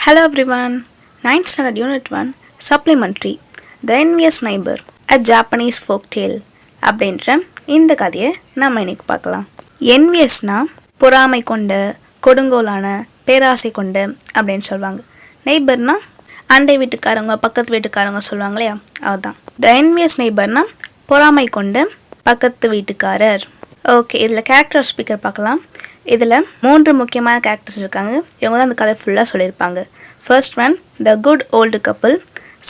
Hello everyone, 9th standard unit 1 supplementary The Envious Neighbor a Japanese folk tale அப்படின்ற இந்த கதையை நம்ம இன்னைக்கு பார்க்கலாம். என்வியஸ்னா பொறாமை கொண்ட, கொடுங்கோலான, பேராசை கொண்ட அப்படின்னு சொல்லுவாங்க. நெய்பர்னா அண்டை வீட்டுக்காரங்க, பக்கத்து வீட்டுக்காரங்க சொல்லுவாங்க இல்லையா, அதுதான். த என்வியஸ் நெய்பர்னா பொறாமை கொண்ட பக்கத்து வீட்டுக்காரர். ஓகே, இதில் கேரக்டர் ஸ்பீக்கர் பார்க்கலாம். இதில் 3 முக்கியமான கேரக்டர்ஸ் இருக்காங்க. இவங்க தான் அந்த கதை ஃபுல்லாக சொல்லியிருப்பாங்க. First one the good old couple,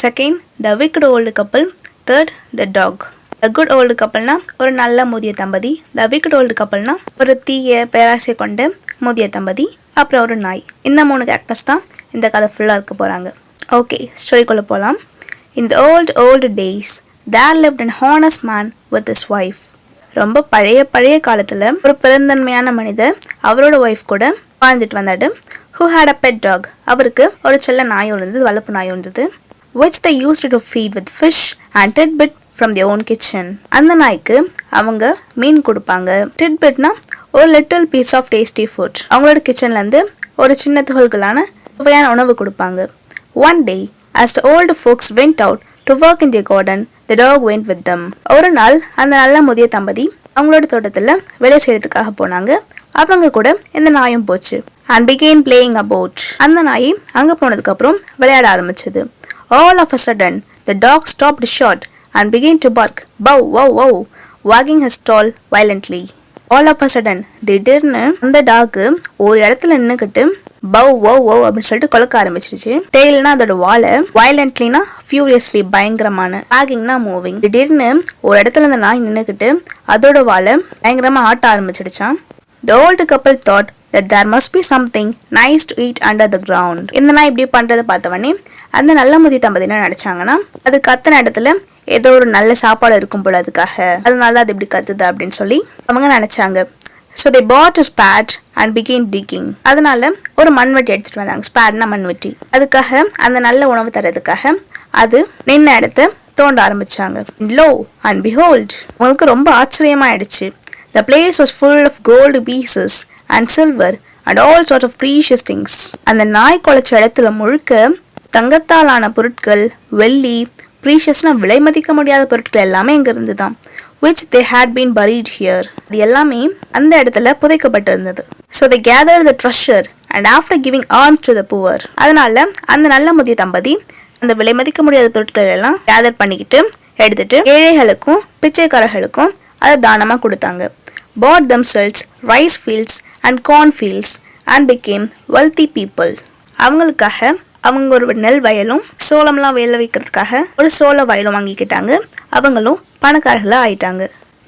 second the wicked old couple, third the dog. The good old கப்புள்னா ஒரு நல்ல முதிய தம்பதி, த விக்டு ஓல்டு கப்புள்னா ஒரு தீய பேராசை கொண்ட முதிய தம்பதி, அப்புறம் ஒரு நாய். இந்த 3 கேரக்டர்ஸ் தான் இந்த கதை ஃபுல்லாக இருக்க போகிறாங்க. ஓகே, ஸ்டோரிக்குள்ளே போகலாம். In the old days there lived an honest man with his wife. ரொம்ப பழைய காலத்தில் ஒரு பெருந்தன்மையான மனிதர் அவரோட ஒய்ஃப் கூட வாழ்ந்துட்டு வந்தாரு. Who had a pet dog. அவருக்கு ஒரு செல்ல நாய் இருந்தது, வளர்ப்பு நாய் இருந்தது. Which they used to feed with fish and tidbit from their own kitchen. அந்த நாய்க்கு அவங்க மீன் கொடுப்பாங்க. Tidbitனா ஒரு little piece of tasty food. அவங்களோட கிச்சன்லேருந்து ஒரு சின்ன துகள்களான சுவையான உணவு கொடுப்பாங்க. One day as the old folks went out to work in their garden, the dog went with them. ஒரு நாள் அந்த நல்ல முதிய தம்பதி அவங்களோட தோட்டத்தில் வேலை செய்யறதுக்காக போனாங்க. அவங்க கூட இந்த நாயும் போச்சு. And began playing about. அந்த நாய் அங்கே போனதுக்கப்புறம் விளையாட ஆரம்பிச்சது. All of a sudden the dog stopped short and began to bark. Bow wow wow, wagging his tail violently. All of a sudden திடீர்னு அந்த டாக் ஒரு இடத்துல நின்னுக்கிட்டு பவ் வவ் வவ் அப்படின்னு சொல்லிட்டு கொலக்க ஆரம்பிச்சிருச்சு. டெய்ல்னா அதோட வாலை, வயலண்ட்லினா ஃபியூரியஸ்லி பயங்கரமான, வாகிங்னா மூவிங். திடீர்னு ஒரு இடத்துல அந்த நாய் நின்னுக்கிட்டு அதோட வாலை பயங்கரமா ஆட்ட ஆரம்பிச்சிடுச்சான். The old couple thought that there must be something nice to eat under the ground. இந்த நாய் இப்படி பண்றதை பார்த்தவனே அந்த நல்ல முதிய தம்பதி என்ன நினைச்சாங்கன்னா, அது கத்துன இடத்துல ஏதோ ஒரு நல்ல சாப்பாடு இருக்கும் போல, அதுக்காக அதனால அது இப்படி கத்துது அப்படின்னு சொல்லி அவங்க நினைச்சாங்க. So they bought a spade and began digging. அதனால ஒரு மண்வெட்டி எடுத்துட்டு வந்தாங்க. ஸ்பேட்னா மண்வெட்டி. அதுக்காக அந்த நல்ல உணவு தரதுக்காக அது நின்ன இடத்த தோண்ட ஆரம்பிச்சாங்க. Lo and behold, உங்களுக்கு ரொம்ப ஆச்சரியமாயிடுச்சு. The place was full of gold pieces and silver and all sorts of precious things. அந்த நாய் குலைச்ச இடத்துல முழுக்க தங்கத்தாலான பொருட்கள், வெள்ளி, ப்ரீஷியஸ்னா விலை மதிக்க முடியாத பொருட்கள் எல்லாமே இங்க இருந்துதான். Which they had been buried here. அது எல்லாமே அந்த இடத்துல புதைக்கப்பட்டிருந்தது. So they gathered the treasure and after giving alms to the poor. அதனால அந்த நல்ல முதிய தம்பதி அந்த விலை மதிக்க முடியாத பொருட்கள் எல்லாம் கேதர் பண்ணிக்கிட்டு எடுத்துட்டு ஏழைகளுக்கும் பிச்சைக்காரர்களுக்கும் அதை தானமா கொடுத்தாங்க. Bought themselves rice fields and corn fields and became wealthy people. அவங்களுக்காக அவங்க ஒரு நெல் வயலும் சோளம்லாம் வேலை வைக்கிறதுக்காக ஒரு சோள வயலும் வாங்கிக்கிட்டாங்க. அவங்களும் பணக்காரர்களா ஆயிட்டாங்க.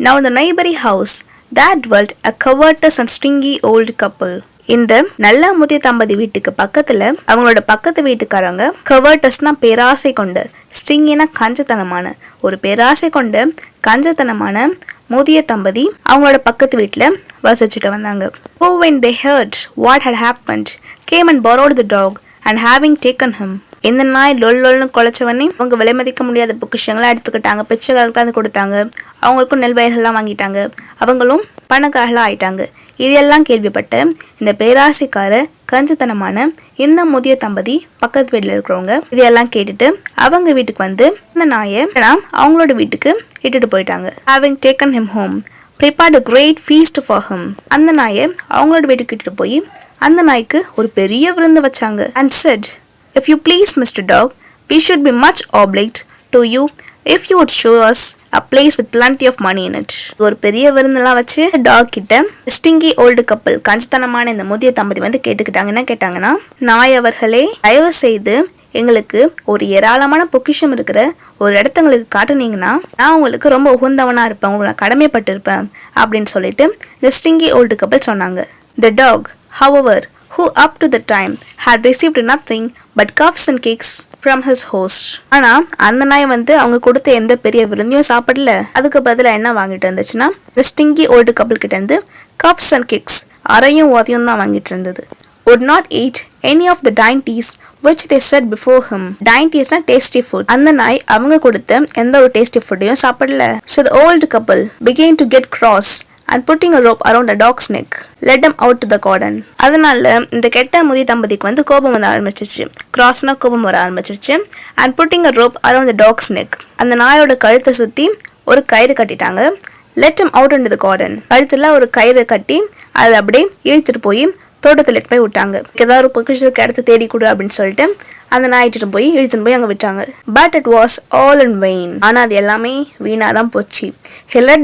Now the neighboring house that dwelt a covetous and stingy old couple. இந்த நல்ல முதிய தம்பதி வீட்டுக்கு பக்கத்துல அவங்களோட பக்கத்து வீட்டுக்காரங்க கவர்டஸ்னா பேராசை கொண்ட, ஸ்டிங்கினா கஞ்சத்தனமான, ஒரு பேராசை கொண்ட கஞ்சத்தனமான முதிய தம்பதி அவங்களோட பக்கத்து வீட்டுல வசிச்சுட்டு வந்தாங்க. Who when they heard what had happened came and borrowed the dog and having taken him. இந்த நாய் லொல்னு குலைச்சவனே அவங்க விலை மதிக்க முடியாத பொக்கிஷங்களாம் எடுத்துக்கிட்டாங்க. பிச்சைக்காரர்களுக்கு கொடுத்தாங்க. அவங்களுக்கும் நெல் வயல்கள்லாம் வாங்கிட்டாங்க. அவங்களும் பணக்காரர்களா ஆயிட்டாங்க. இதெல்லாம் கேள்விப்பட்ட இந்த பேராசைக்கார கஞ்சத்தனமான இந்த முதிய தம்பதி பக்கத்து வீட்டில் இருக்கிறவங்க இதெல்லாம் கேட்டுட்டு அவங்க வீட்டுக்கு வந்து இந்த நாயை அவங்களோட வீட்டுக்கு இட்டுட்டு போயிட்டாங்க. Having taken him home, prepared a great feast for him. அந்த நாயை அவங்களோட வீட்டுக்கு இட்டுட்டு போய் அந்த நாய்க்கு ஒரு பெரிய விருந்து வச்சாங்க. And said, if you please Mr. Dog, we should be much obliged to you if you would show us a place with plenty of money in it. ஒரு பெரிய விருந்தெல்லாம் வச்சு டாக் கிட்ட ஸ்டிங்கி ஓல்டு கப்பல் கஞ்சத்தனமான இந்த முதிய தம்பதி வந்து கேட்டுக்கிட்டாங்க. என்ன கேட்டாங்கன்னா, நாய் அவர்களே, தயவு செய்து எங்களுக்கு ஒரு ஏராளமான பொக்கிஷம் இருக்கிற ஒரு இடத்த எங்களுக்கு காட்டுனீங்கன்னா நான் உங்களுக்கு ரொம்ப உகந்தவனா இருப்பேன், உங்களுக்கு கடமைப்பட்டு இருப்பேன் அப்படின்னு சொல்லிட்டு இந்த ஸ்டிங்கி ஓல்டு கப்பல் சொன்னாங்க. The dog, however, who up to the time had received nothing but cuffs and kicks from his host. ஆனா அந்த நாய் வந்து அவங்க கொடுத்த எந்த பெரிய விருந்தையும் சாப்பிடல. அதுக்கு பதிலா என்ன வாங்கிட்டு இருந்துச்சுன்னா, இந்த ஸ்டிங்கி ஓல்டு கப்பல் கிட்ட இருந்து cuffs and kicks, அறையும் உதையும் தான் வாங்கிட்டு இருந்தது. Would not eat any of the dainties which they set before him. Daintiesனா tasty food. அந்த நாய் அவங்க கொடுத்த எந்த ஒரு tasty foodடையும் சாப்பிடல. So the old couple began to get cross and putting a rope around the dog's neck led them out to the garden. அதனால இந்த கெட்ட முதிய தம்பதிக்கு வந்து கோபம் வர ஆரம்பிச்சிருச்சு. கிராஸ்னா கோபம் வர ஆரம்பிச்சிருச்சு. and putting a rope around the dog's neck, அந்த நாயோட கழுத்தை சுத்தி ஒரு கயிறு கட்டிட்டாங்க. let him out into the garden, கழுத்துல ஒரு கயிறு கட்டி அதை அப்படியே இழுத்துட்டு போய் தோட்டத்தில் போய் விட்டாங்க. ஏதாவது ஒரு பொக்கிஷத்துக்கு இடத்த தேடி கொடு அப்படின்னு சொல்லிட்டு அந்த நாயிட்டு போய் இழுத்துன்னு போய் அங்கே விட்டாங்க. But it was all in vein, ஆனால் அது எல்லாமே வீணாக தான் போச்சு. he let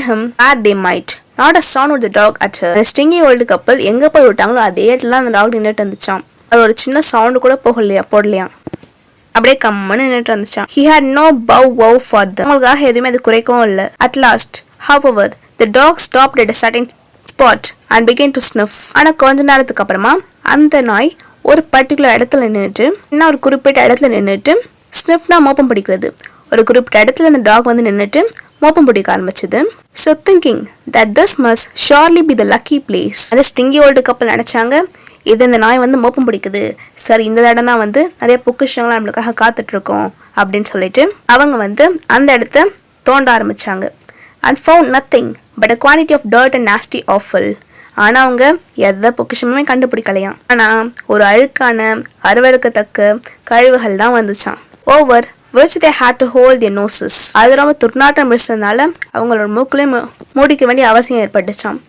him where they might, not a sound of the dog uttered. அந்த ஸ்டிங்கி ஓல்டு கப்பல் எங்கே போய் விட்டாங்களோ அதே இடத்துல அந்த டாக் நின்றுட்டு இருந்துச்சான். அது ஒரு சின்ன சவுண்டு கூட போடலையா, அப்படியே கம்மன்னு நின்றுட்டு இருந்துச்சான். he had no bow for them, அவங்களுக்காக எதுவுமே அது குறைக்கவும் இல்லை. at last however the dog stopped at a certain spot and began to sniff. ஆனா கொஞ்ச நேரத்துக்கு அப்புறமா அந்த நாய் ஒரு பர்டிகுலர் இடத்துல நின்றுட்டு, இன்னும் ஒரு குறிப்பிட்ட இடத்துல நின்றுட்டு, ஸ்னிஃப்னா மோப்பம் பிடிக்கிறது, ஒரு குறிப்பிட்ட இடத்துல அந்த டாக் வந்து நின்றுட்டு மோப்பம் பிடிக்க ஆரம்பிச்சது. So thinking that this must surely be the lucky place, அது ஸ்டிங்கி ஓல்டு கப்பல் நினைச்சாங்க, இது இந்த நாய் வந்து மோப்பம் பிடிக்குது, சரி இந்த இடம் தான் வந்து நிறைய பொக்கிஷங்களாம் நம்மளுக்காக காத்துட்டு இருக்கோம் அப்படின்னு சொல்லிட்டு அவங்க வந்து அந்த இடத்த தோண்ட ஆரம்பிச்சாங்க. and found nothing but a quantity of dirt and nasty offal. ஆனால் அவங்க எந்த பொக்கிஷமுமே கண்டுபிடிக்கலையாம். ஆனால் ஒரு அழுக்கான அருவருக்கத்தக்க கழிவுகள் தான் வந்துச்சான். over which they had to hold their noses, அது ரொம்ப துர்நாற்றம் பேசுறதுனால அவங்களோட மூக்குலேயே மூடிக்க வேண்டிய அவசியம் ஏற்பட்டுச்சான்.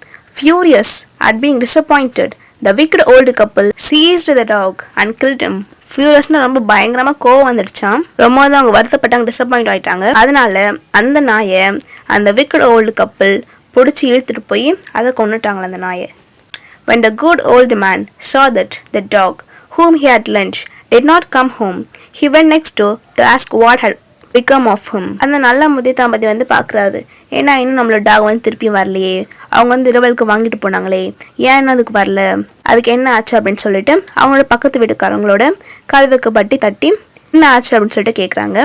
furious at being disappointed, the wicked old couple seized the dog and killed him. ஃபியூரியஸ்னா ரொம்ப பயங்கரமா கோவம் வந்துடுச்சான். ரொம்ப வந்து அவங்க வருத்தப்பட்டாங்க, டிசப்பாயிண்ட் ஆயிட்டாங்க. அதனால அந்த நாயை அந்த wicked old couple பிடிச்சி இழுத்துட்டு போய் அதை கொன்னுட்டாங்களே அந்த நாயை. when the good old man saw that the dog whom he had lent did not come home, he went next door to ask what had become of him. அந்த நல்ல முதிய தம்பதி வந்து பார்க்குறாரு, ஏன்னா இன்னும் நம்மளோட டாக் வந்து திருப்பி வரலையே, அவங்க வந்து இரவலுக்கு வாங்கிட்டு போனாங்களே, ஏன் இன்னும் அதுக்கு வரல, அதுக்கு என்ன ஆச்சு அப்படின்னு சொல்லிட்டு அவங்களோட பக்கத்து வீட்டுக்காரங்களோட கதவுக்கு பட்டி தட்டி என்ன ஆச்சு அப்படின்னு சொல்லிட்டு கேட்குறாங்க.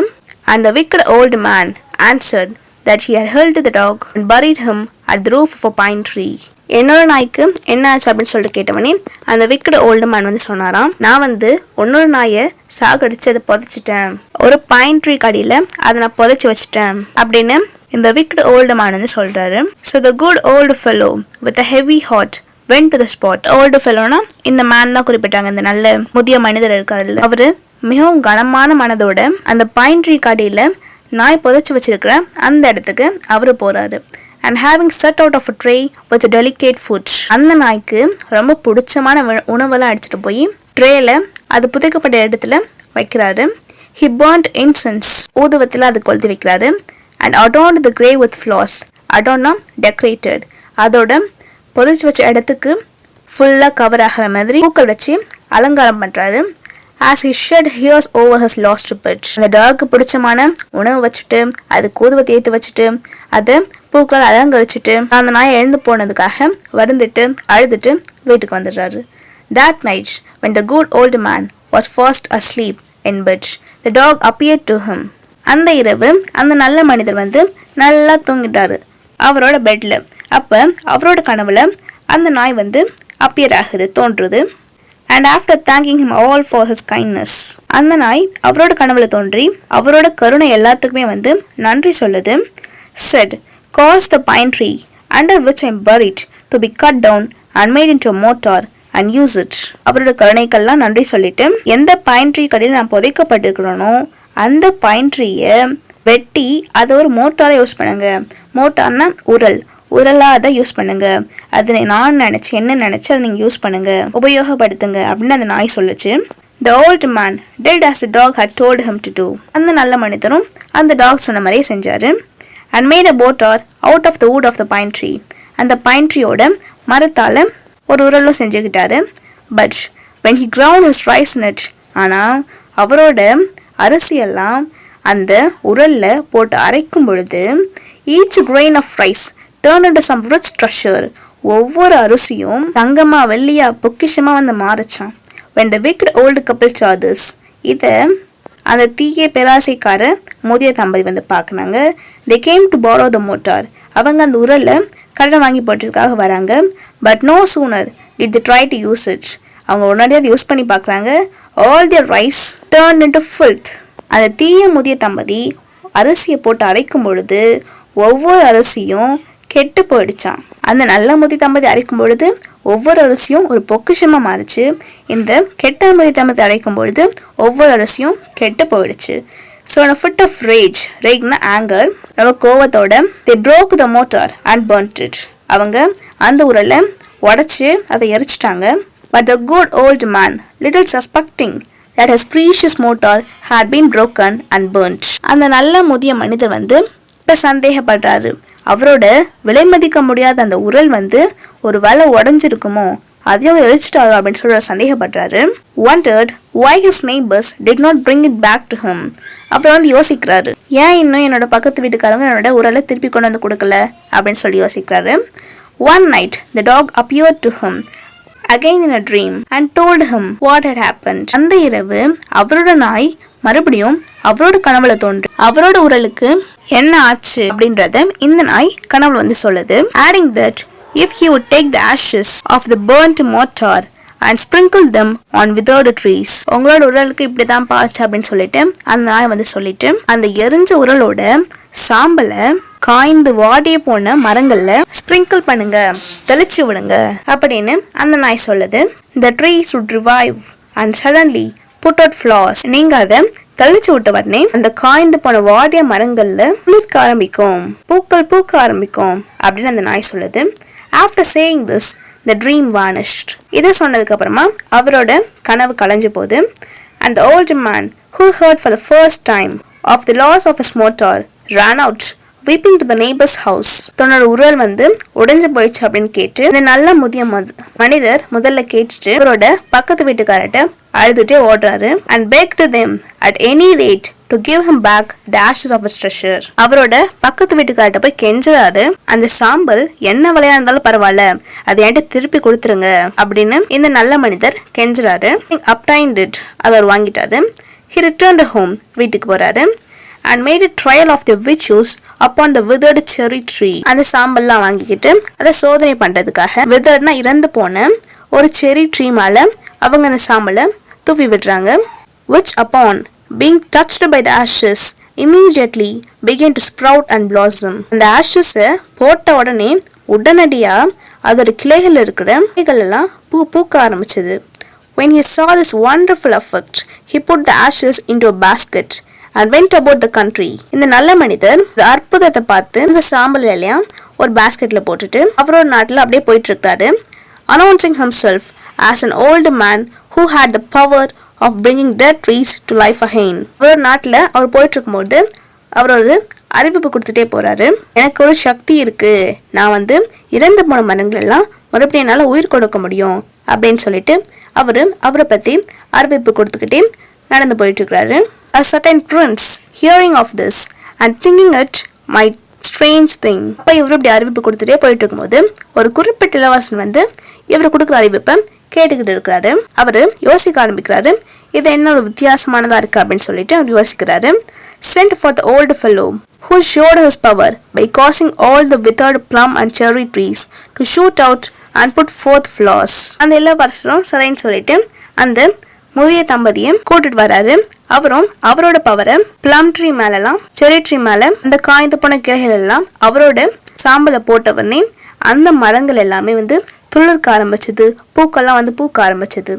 and the wicked old man answered that he had held the dog and buried him at the roof of a pine tree. என்னோட நாய்க்கு என்ன ஆச்சு அப்படின்னு சொல்லிட்டு கேட்டவனே அந்த விக்கெட் ஓல்டு மேன் வந்து சொன்னாராம், நான் வந்து உன்னோட நாயை சாகடிச்சு அதை புதைச்சிட்டேன், ஒரு பைன் ட்ரீ கடியில் அதை நான் புதைச்சி வச்சுட்டேன் அப்படின்னு இந்த விக்கெட் ஓல்டு மேன் வந்து சொல்றாரு. So the good old fellow with a heavy heart went to the spot. Old ஃபெலோனா இந்த மேன் தான் குறிப்பிட்டாங்க, இந்த நல்ல முதிய மனிதர் இருக்காரு. அவரு மிகவும் கனமான மனதோட அந்த பைன் ட்ரீ கடியில நாய் புதைச்சி வச்சிருக்கிற அந்த இடத்துக்கு அவரு போறாரு. and having set out of a tray with a delicate food, அந்த நாய்க்கு ரொம்ப பிடிச்சமான உணவெல்லாம் எடுத்துட்டு போய் ட்ரேல அது புதைக்கப்பட்ட இடத்துல வைக்கிறாரு. he burnt incense, ஊதுவத்தில் அது கொளுத்தி வைக்கிறாரு. and adorned the grave with flowers, adorn decorated, அதோட புதைச்சி வச்ச இடத்துக்கு ஃபுல்லா கவர் ஆகிற மாதிரி பூக்கள் வச்சு அலங்காரம் பண்றாரு. as he shed hairs over his lost pet, அந்த டாக்கு பிடிச்சமான உணவு வச்சுட்டு அது கூதுவத்தை ஏற்றி வச்சுட்டு அதை பூக்கள் அலங்கரிச்சுட்டு அந்த நாயை எழுந்து போனதுக்காக வருந்துட்டு அழுதுட்டு வீட்டுக்கு வந்துடுறாரு. that night when the good old man was fast asleep in bed, the dog appeared to him. அந்த இரவு அந்த நல்ல மனிதர் வந்து நல்லா தூங்கிட்டாரு அவரோட பெட்ல. அப்ப அவரோட கனவுல அந்த நாய் வந்து அப்பியர் ஆகுது, தோன்றுது. and after thanking him all for his kindness, அந்த நாய் அவரோட கனவுல தோன்றி அவரோட கருணை எல்லாத்துக்குமே வந்து நன்றி சொல்லுது. said, cause the pine tree under which I am buried to be cut down and made into a mortar and use it. அவரோட கருணைக்கெல்லாம் நன்றி சொல்லிட்டு எந்த பைன் ட்ரீ கடையில் நான் புதைக்கப்பட்டிருக்கிறோனோ அந்த பைன் ட்ரீயை வெட்டி அதை ஒரு மோட்டாரை யூஸ் பண்ணுங்க. மோட்டார்னா உரலா அதை யூஸ் பண்ணுங்க, அதை நான் நினைச்சு என்ன நினைச்சு அதை நீங்க யூஸ் பண்ணுங்க, உபயோகப்படுத்துங்க அப்படின்னு அந்த நாய் சொல்லுச்சு. The old man did as the dog had told him to do. அந்த நல்ல மனிதரும் அந்த டாக் சொன்ன மாதிரியே செஞ்சாரு. and made a mortar out of the wood of the pine tree, அந்த பைன் ட்ரீயோட மரத்தால ஒரு உரலும் செஞ்சுக்கிட்டாரு. but when he ground his rice in it, ஆனா அவரோட அரிசியெல்லாம் அந்த உரல்ல போட்டு அரைக்கும் பொழுது each grain of rice turned into some rich treasure, ஒவ்வொரு அரிசியும் தங்கமா வெள்ளியா பொக்கிஷமா வந்து மாறுச்சான். when the wicked old couple saw this, இத அந்த தீய பேராசைக்கார முதிய தம்பதி வந்து பார்க்குறாங்க. they came to borrow the mortar, அவங்க அந்த உரல்ல கடன் வாங்கி போட்டதுக்காக வராங்க. but no sooner did they try to use it, அவங்க உடனடியாக அதை யூஸ் பண்ணி பார்க்குறாங்க. all their rice turned into filth, அந்த தீய முதிய தம்பதி அரிசியை போட்டு அரைக்கும் பொழுது ஒவ்வொரு அரிசியும் கெட்டு போயிடுச்சான். அந்த நல்ல முதி தம்பதி அரைக்கும் பொழுது ஒவ்வொரு அரிசியும் ஒரு பொக்கிஷமா மாறிச்சு. இந்த கெட்ட முதி தம்பதி அரைக்கும் பொழுது ஒவ்வொரு அரிசியும் கெட்டு போயிடுச்சு. So on a fit of rage, rageனா anger, ரொம்ப கோவத்தோட they broke the mortar and burnt it. அவங்க அந்த உரலை உடைச்சு அதை எரிச்சிட்டாங்க. But the good old man, little suspecting that his precious mortar had been broken and burnt. அந்த நல்ல முதிய மனிதர் இப்ப சந்தேகப்படுறாரு. அவரோட விலை மதிக்க முடியாத அந்த உரல் ஒரு வேலை உடஞ்சிருக்குமோ, அதையும் எரிச்சிட்டாரோ அப்படின்னு சொல்ற சந்தேகப்படுறாரு. Wondered why his neighbors did not bring it back to him. அப்புறம் யோசிக்கிறாரு, ஏன் இன்னும் என்னோட பக்கத்து வீட்டுக்காரங்க என்னோட உரலை திருப்பி கொண்டு வந்து கொடுக்கல அப்படின்னு சொல்லி யோசிக்கிறாரு. One night the dog appeared to him again in a dream and told him what had happened. அந்த இரவு அவரோட நாய் மறுபடியும் அவரோட கனவுல தோன்று அவரோட உரலுக்கு என்ன ஆச்சு அப்படின்றத இந்த நாய் கனவுல சொல்லுது. Adding that if he would take the ashes of the burnt mortar and sprinkle them on withered trees. உங்களோட உரலுக்கு இப்படிதான் பாச்சு அப்படின்னு சொல்லிட்டு அந்த நாய் சொல்லிட்டு அந்த எரிஞ்ச உரலோட சாம்பல காய்ந்து வாடிய போன மரங்கள்ல ஸ்ப்ரிங்கிள் பண்ணுங்க, தெளிச்சு விடுங்க அப்படின்னு அந்த நாய் சொல்லுது. The trees would revive and suddenly put out flowers. நீங்க அதை தெளிச்சு விட்ட உடனே அந்த காய்ந்து போன வாடிய மரங்கள்ல குளிர்க்க ஆரம்பிக்கும், பூக்கள் பூக்க ஆரம்பிக்கும் அப்படின்னு அந்த நாய் சொல்லுது. After saying this, the dream vanished. இதை சொன்னதுக்கு அப்புறமா அவரோட கனவு கலைஞ்சு போகுது. And the old man who heard for the first time of the loss of his mortar ran out weeping to the neighbor's house. தன்னோட உரல் உடைஞ்சு போயிடுச்சு அப்படின்னு கேட்டு இந்த நல்ல முதிய மனிதர் முதல்ல கேட்டுட்டு அவரோட பக்கத்து வீட்டுக்காரட்ட அழுதுட்டே ஓடுறாரு. And begged them at any rate to give him back the ashes of his treasure. அவரோட பக்கத்து வீட்டுக்காரட்ட போய் கெஞ்சுறாரு, அந்த சாம்பல் என்ன விலையா இருந்தாலும் பரவாயில்ல, அதை என்கிட்ட திருப்பி கொடுத்துருங்க அப்படின்னு இந்த நல்ல மனிதர் கெஞ்சுறாரு. Obtained it, அதை வாங்கிட்டாரு. He returned home, வீட்டுக்கு போறாரு. And made a trial of the virtues upon the withered cherry tree. அந்த சாம்பல்லாம் வாங்கிக்கிட்டு அதை சோதனை பண்றதுக்காக witheredனா இறந்து போன ஒரு செரி ட்ரீ மேல அவங்க அந்த சாம்பலை தூவி விடுறாங்க. Which upon being touched by the ashes immediately began to sprout and blossom. அந்த ashes போட்ட உடனே உடனடியா அதோட கிளைகள் இருக்கிற கிளைகள் எல்லாம் பூக்க ஆரம்பிச்சது. When he saw this wonderful effect, he put the ashes into a basket and went about the country. இந்த நல்ல மனிதர் இந்த அற்புதத்தை பார்த்து இந்த சாம்பல் எல்லாம் ஒரு பாஸ்கெட்ல போட்டுட்டு அவரோட நாட்டுல அப்படியே போயிட்டு இருக்காரு. Announcing himself as an old man who had the power of bringing dead trees to life again. அவரோட நாட்டுல அவர் போயிட்டு இருக்கும்போது அவர் ஒரு அறிவிப்பு கொடுத்துட்டே போறாரு. எனக்கு ஒரு சக்தி இருக்கு, நான் இறந்து போன மரங்கள் எல்லாம் மறுபடியும் என்னால உயிர் கொடுக்க முடியும் அப்படின்னு சொல்லிட்டு அவரை பத்தி அறிவிப்பு கொடுத்துக்கிட்டே நடந்து போயிட்டு இருக்கிறாரு. A certain prince, hearing of this and thinking it might strange thing. அப்ப இவரு இப்படி அறிவிப்பு கொடுத்துட்டே போயிட்டு இருக்கும்போது ஒரு குறிப்பிட்ட இளவரசன் இவரு கொடுக்குற அறிவிப்பை கேட்டுக்கிட்டு இருக்கிறாரு. அவரு யோசிக்க ஆரம்பிக்கிறாரு, இது என்ன ஒரு வித்தியாசமானதா இருக்கு அப்படின்னு சொல்லிட்டு அவர் யோசிக்கிறாரு. Sent for the old fellow who showed his power by causing all the withered plum and cherry trees to shoot out and put forth flowers. அந்த இளவரசரும் சரின்னு சொல்லிட்டு அந்த முதிய தம்பதியை கூட்டிட்டு வராரு. அவரும் அவரோட பவரை பிளம் ட்ரீ மேலாம் செரி ட்ரீ மேல அந்த காய்ந்து போன கிளைகள் எல்லாம் அவரோட சாம்பலை போட்டவனே அந்த மரங்கள் எல்லாமே துளிர்க்க ஆரம்பிச்சது, பூக்கெல்லாம் பூக்க ஆரம்பிச்சது.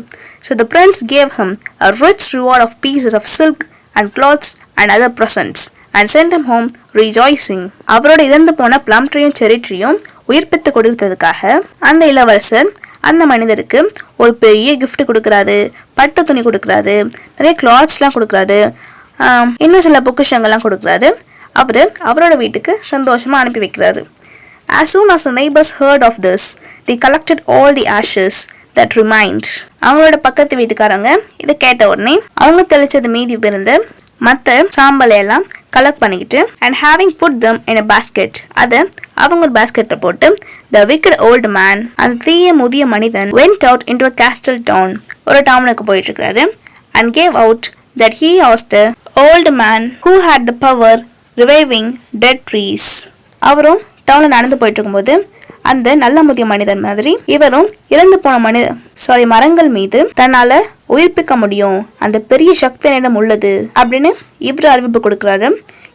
So the prince gave him a rich reward of pieces of silk and cloths and other presents and sent him home rejoicing. அவரோட இறந்து போன பிளம் ட்ரீயும் செரி ட்ரீயும் உயிர்ப்பித்து கொடுத்ததுக்காக அந்த இளவரசர் அந்த மனிதருக்கு ஒரு பெரிய கிஃப்ட் கொடுக்குறாரு, பட்டு துணி கொடுக்குறாரு, நிறைய கிளாத்ஸ்லாம் கொடுக்குறாரு, இன்னும் சில பொக்கிஷங்கள்லாம் கொடுக்குறாரு. அவரோட வீட்டுக்கு சந்தோஷமா அனுப்பி வைக்கிறாரு. As soon as the neighbors heard of this, they collected all the ashes that remained. அவங்களோட பக்கத்து வீட்டுக்காரங்க இதை கேட்ட உடனே அவங்க தெளிச்சது மீதி இருந்த மற்ற சாம்பலை எல்லாம் கலெக்ட் பண்ணிக்கிட்டு and having put them in a basket, அதை அவங்க ஒரு பாஸ்கெட்ல போட்டு the wicked old man, அந்த தீய முதிய மனிதன் went out into a castle town, ஒரு டவுனுக்கு போயிட்டு இருக்காரு. And gave out that he was the old man who had the power reviving dead trees. அவரும் டவுன்ல நடந்து போயிட்டு இருக்கும்போது அந்த நல்ல முதிய மனிதன் மாதிரி இவரும் இறந்து போன மரங்கள் மீது தன்னால உயிர்ப்பிக்க முடியும், அந்த பெரிய சக்தி என்னிடம் உள்ளது அப்படின்னு இவரு அறிவிப்பு கொடுக்கிறாரு.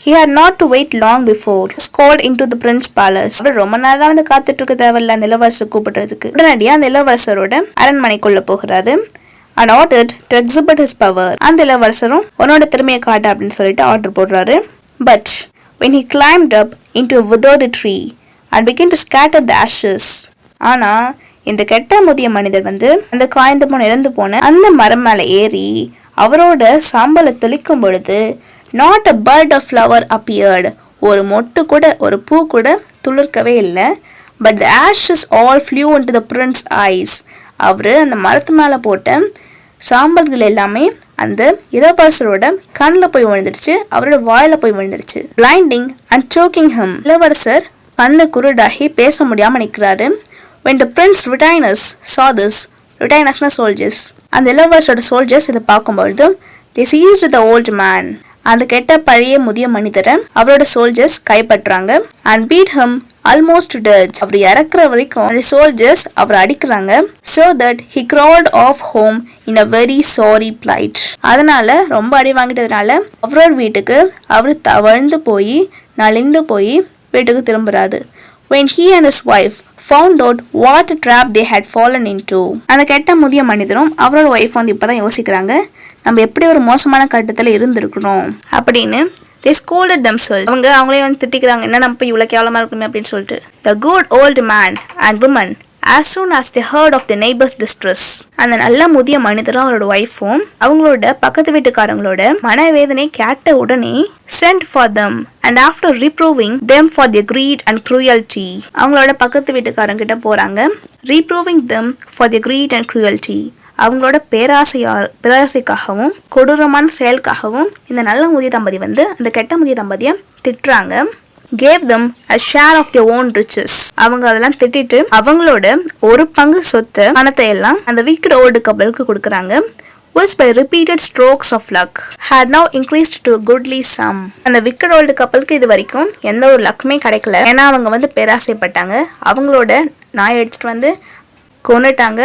He had not to wait long before he was called into the prince's palace. அவர் ரொம்ப நேரம் வந்து காத்துட்டு இருக்க தேவையில்ல அந்த இளவரசர் கூப்பிடுறதுக்கு. உடனடியாக அந்த இளவரசரோட அரண்மனைக்குள்ள போகிறாரு. And ordered to exhibit his power. அந்த இளவரசரும் உன்னோட திறமையை காட்டு அப்படின்னு சொல்லிட்டு ஆர்டர் போடுறாரு. But when he climbed up into a withered tree and began to scatter the ashes. ஆனா இந்த கெட்ட முதிய மனிதர் வந்து அந்த காய்ந்து போன இறந்து போன அந்த மரம் மேல ஏறி அவரோட சாம்பலை தெளிக்கும் பொழுது not a bud of flower appeared. ஒரு மொட்டு கூட ஒரு பூ கூட துளிர்க்கவே இல்லை. But the ashes all flew into the prince's eyes. அவரு அந்த மரத்து மேல போட்ட சாம்பல்கள் எல்லாமே அந்த இளவரசரோட கண்ணில் போய் விழுந்துடுச்சு, அவரோட வாயில போய் விழுந்துடுச்சு. blinding and choking him. இளவரசர் கண்ணு குருடாகி பேச முடியாம நிற்கிறாரு. when the prince retainers saw this, retainers soldiers, அந்த இளவரசரோட soldiers இதை பார்க்கும்பொழுது they seized the old man. அந்த கெட்ட பழைய முதிய மனிதரை அவரோட சோல்ஜர்ஸ் கைப்பற்றாங்க. and beat him almost to death. அவர் இறக்குற வரைக்கும் அந்த சோல்ஜர்ஸ் அவர் அடிக்கிறாங்க. so that he crawled off home in a very sorry plight. அதனால ரொம்ப அடி வாங்கிட்டதுனால அவரோட வீட்டுக்கு அவர் தவழ்ந்து போய் நலிந்து போய் வீட்டுக்கு திரும்புறாரு. when he and his wife found out what a trap they had fallen into. அந்த கெட்ட முதிய மனிதரும் அவரோட ஒய்ஃப் வந்து இப்பதான் யோசிக்கிறாங்க, நம்ம எப்படி ஒரு மோசமான கட்டத்துல இருந்திருக்கணும் அப்படின்னு. they scolded themselves. அவங்களே வந்து திட்டிக்கிறாங்க, என்ன நம்ம இவ்வளவு கேவலமா இருக்குமே அப்படின்னு சொல்லிட்டு. the good old man and woman as soon as they heard of the neighbor's distress. அந்த நல்ல முதிய மனிதரும் அவரோட ஒய்ஃபும் அவங்களோட பக்கத்து வீட்டுக்காரங்களோட மனவேதனை கேட்ட உடனே sent for them and after reproving them for their greed and cruelty. அவங்களோட பக்கத்து வீட்டுக்காரங்க கிட்ட போறாங்க. reproving them for their greed and cruelty. அவங்களோட பேராசைக்காகவும் கொடூரமான செயலுக்காகவும் இந்த நல்ல முதிய தம்பதி வந்து அந்த கெட்ட முதிய தம்பதியை திட்டுறாங்க. gave them a share of their own riches. அவங்க அதெல்லாம் திட்டிட்டு அவங்களோட ஒரு பங்கு சொத்து பணத்தை எல்லாம் அந்த wicked old coupleக்கு கொடுக்கறாங்க. which by repeated strokes of luck had now increased to a goodly sum. அந்த wicked old coupleக்கு இது வரைக்கும் எந்த ஒரு லக்குமே கிடைக்கல. ஏன்னா அவங்க வந்து பேராசைப்பட்டாங்க. அவங்களோட நாய் எடுத்துட்டு வந்து கொன்னுட்டாங்க.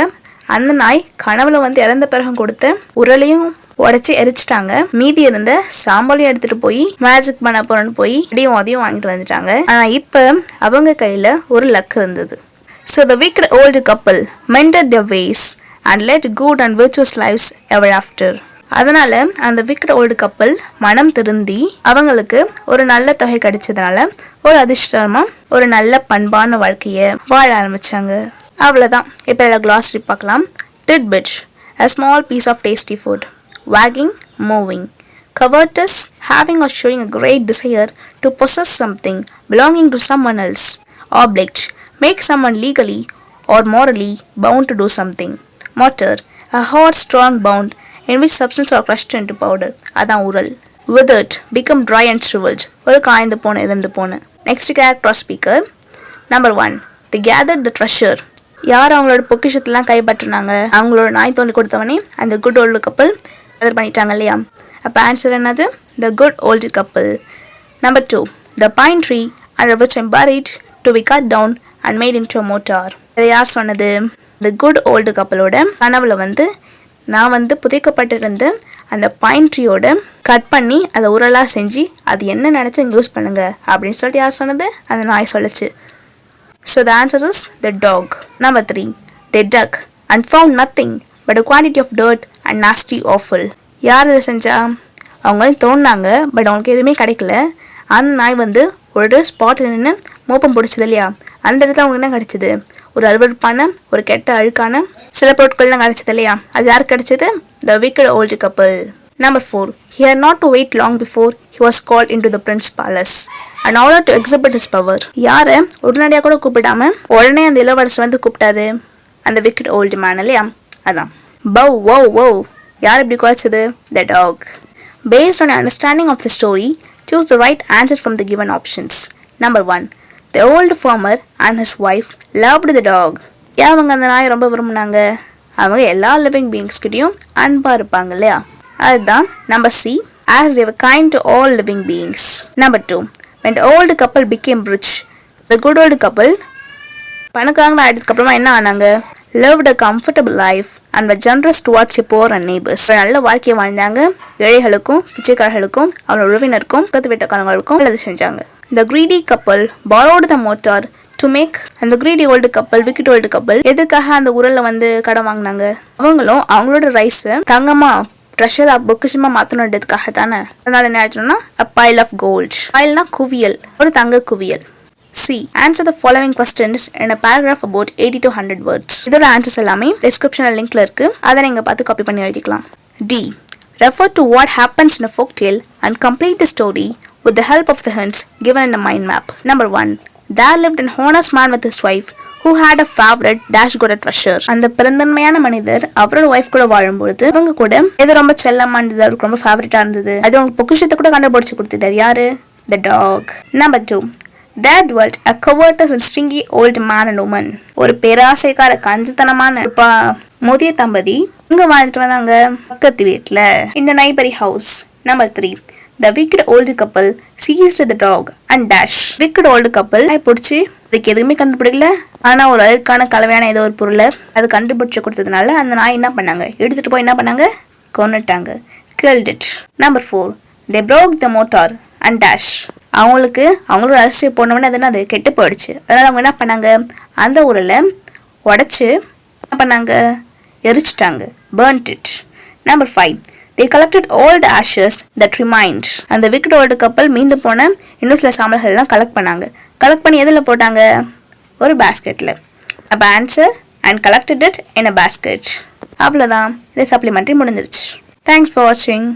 அந்த நாய் கனவுல வந்து இறந்த பிறகு கொடுத்த உரலையும் உடைச்சி எரிச்சிட்டாங்க. மீதி இருந்த சாம்பலையும் எடுத்துட்டு போய் மேஜிக் பண்ண போறன்னு போய் அதையும் வாங்கிட்டு வந்துட்டாங்க. ஆனா இப்ப அவங்க கையில ஒரு லக் இருந்தது. So the wicked old couple mended their ways and led good and virtuous lives ever after. அதனால அந்த wicked old couple மனம் திருந்தி அவங்களுக்கு ஒரு நல்ல தொகை கிடைச்சதுனால ஒரு அதிர்ஷ்டமா ஒரு நல்ல பண்பான வாழ்க்கைய வாழ ஆரம்பிச்சாங்க. அவ்வளவுதான். இப்ப இதில் glossary பார்க்கலாம். tidbit, a small piece of tasty food. wagging, moving. covetous, having or showing a great desire to possess something belonging to someone else. obliged, make someone legally or morally bound to do something. mortar, a hot strong bond in which substance are crushed into powder. அதான் உரல். withered, become dry and shriveled. ஒரு காய்ந்து போன இறந்து போன. next character or speaker. number 1, they gathered the treasure. யார் அவங்களோட பொக்கிஷத்தெல்லாம் கைப்பற்றினாங்க? அவங்களோட நாய் தோண்டி கொடுத்தவனே அந்த குட் ஓல்டு கப்பல் கேதர் பண்ணிட்டாங்க இல்லையா? அப்போ ஆன்சர் என்னது? த குட் ஓல்டு கப்பல். Number 2, the pine tree under which I'm buried to be cut down and made into a mortar. இதை யார் சொன்னது? த குட் ஓல்டு கப்பலோட கனவுல வந்து நான் வந்து புதைக்கப்பட்டிருந்த அந்த பைன் ட்ரீயோட கட் பண்ணி அதை உரலாக செஞ்சு அது என்ன நினச்சி யூஸ் பண்ணுங்க அப்படின்னு சொல்லிட்டு யார் சொன்னது? அந்த நாய் சொல்லுச்சு. So the answer is the dog. Number 3, they dug and found nothing but a quantity of dirt and nasty offal. யார் இதை செஞ்சா? அவங்க வந்து தோணுனாங்க, பட் அவங்களுக்கு எதுவுமே கிடைக்கல. அந்த நாய் வந்து ஒரு ஸ்பாட்டில் நின்று மோப்பம் பிடிச்சது இல்லையா? அந்த இடத்துல அவங்களுக்கு என்ன கிடைச்சது? ஒரு அருவருப்பான ஒரு கெட்ட அழுக்கான சில பொருட்கள் தான் கிடைச்சது இல்லையா? அது யாருக்கு கிடைச்சது? The wicked old couple. Number 4, he had not to wait long before he was called into the prince's palace in order to exhibit his power. யார உடனடியாக கூட கூப்பிடாம உடனே அந்த இளவரசர் வந்து கூப்பிட்டாரு? அந்த wicked old man இல்லையா? அதான். bow wow wow. யார் இப்படி குறைச்சது? The dog. Based on your understanding of the story, choose the right answers from the given options. Number 1, the old farmer and his wife loved the dog. ஏன் அவங்க அந்த நாயை ரொம்ப விரும்பினாங்க? அவங்க எல்லா லிவிங் பீயிங்ஸ் கிட்டையும் அன்பா இருப்பாங்க இல்லையா? அதுதான். Number C, as they were kind to all living beings. Number 2, when the old couple became rich, the good old couple பணக்காரங்க ஆயிட்டதுக்கு அப்புறமா என்ன ஆனாங்க? lived a comfortable life and were generous towards their poor and neighbors. நல்ல வாழ்க்கையை வாழ்ந்தாங்க, ஏழைகளுக்கும் பிச்சைக்காரர்களுக்கும் அவரோட உறவினருக்கும் பக்கத்து வீட்டுக்காரங்களுக்கும் நல்லது செஞ்சாங்க. The greedy couple borrowed the motor to make அந்த greedy old couple, wicked old couple எதுக்காக அந்த ஊரில் வந்து கடன் வாங்கினாங்க? அவங்களும் அவங்களோட ரைஸ் தங்கமா ட்ரெஷரா பொக்கிஷமா மாற்றணுன்றதுக்காக தானே. அதனால என்ன ஆச்சுன்னா a pile of gold. பைல்னா குவியல், ஒரு தங்க குவியல். C. Answer the following questions in a paragraph about 80 to 100 words. இதோட ஆன்சர்ஸ் எல்லாமே டிஸ்கிரிப்ஷனில் லிங்க்ல இருக்கு, அதை நீங்க பார்த்து காப்பி பண்ணி எழுதிக்கலாம். D. Refer to what happens in a folk tale and complete the story with the help of the hints given in the mind map. Number 1. There lived an honest man with his wife who had a favorite dash got a treasure. அந்த பெருந்தன்மையான மனிதர் அவரோட wife கூட வாழும்பொழுது அவங்க கூட எது ரொம்ப செல்லமா இருந்தது, அவருக்கு ரொம்ப ஃபேவரட்டா இருந்தது, அது அவங்க பொக்கிஷத்தை கூட கண்டுபிடிச்சு கொடுத்துட்டாரு. யாரு? The dog. Number 2. There dwelt a covetous and stingy old man and woman. ஒரு பேராசைக்கார கஞ்சத்தனமான முதிய தம்பதி இங்க வாழ்ந்துட்டு வந்தாங்க பக்கத்து வீட்டுல. இந்த நைபரி house. Number 3. The wicked old couple seized the dog and dash. wicked old couple பிடிச்சி அதுக்கு எதுவுமே கண்டுபிடிக்கல, ஆனா ஒரு அழுக்கான கலவையான ஏதோ ஒரு பொருளை அது கண்டுபிடிச்சு கொடுத்ததுனால அந்த நாய் என்ன பண்ணாங்க, எடுத்துட்டு போய் என்ன பண்ணாங்க, கொன்னுட்டாங்க. killed it. Number 4. They broke the motor and dash. அவங்களோட அரிசி போனவொடனே அது என்ன, கெட்டு போயிடுச்சு. அதனால அவங்க என்ன பண்ணாங்க, அந்த ஊரில் உடச்சி என்ன பண்ணாங்க, எரிச்சிட்டாங்க. burnt it. Number 5. They collected all the ashes that remained. அந்த wicked old couple மீந்து போன இன்னும் சில சாம்பல்கள்லாம் கலெக்ட் பண்ணாங்க. கலெக்ட் பண்ணி எதில் போட்டாங்க, ஒரு பேஸ்கெட்டில். அப்போ answer and collected it in a basket. அவ்வளோதான், இது சப்ளிமெண்ட்ரி முடிஞ்சிருச்சு. தேங்க்ஸ் ஃபார் வாட்சிங்.